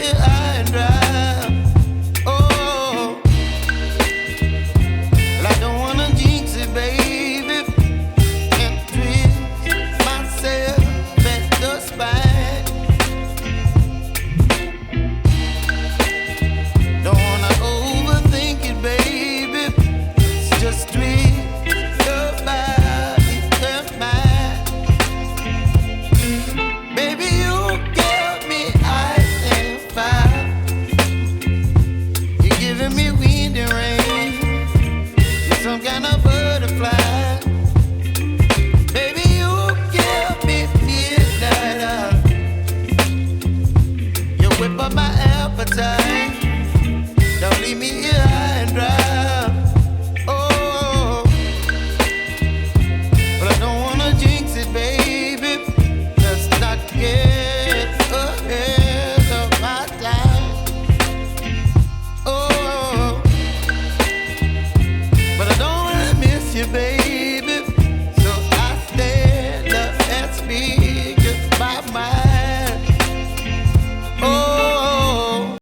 get high and dry. Oh, well, I don't wanna jinx it, baby, and twist myself at the spine. Don't wanna overthink it, baby. It's just twist your body and mine. Baby, you give me ice and fire. You're giving me wind and rain. You're some kind of butterfly. Baby, you give me midnight. You whip up my appetite.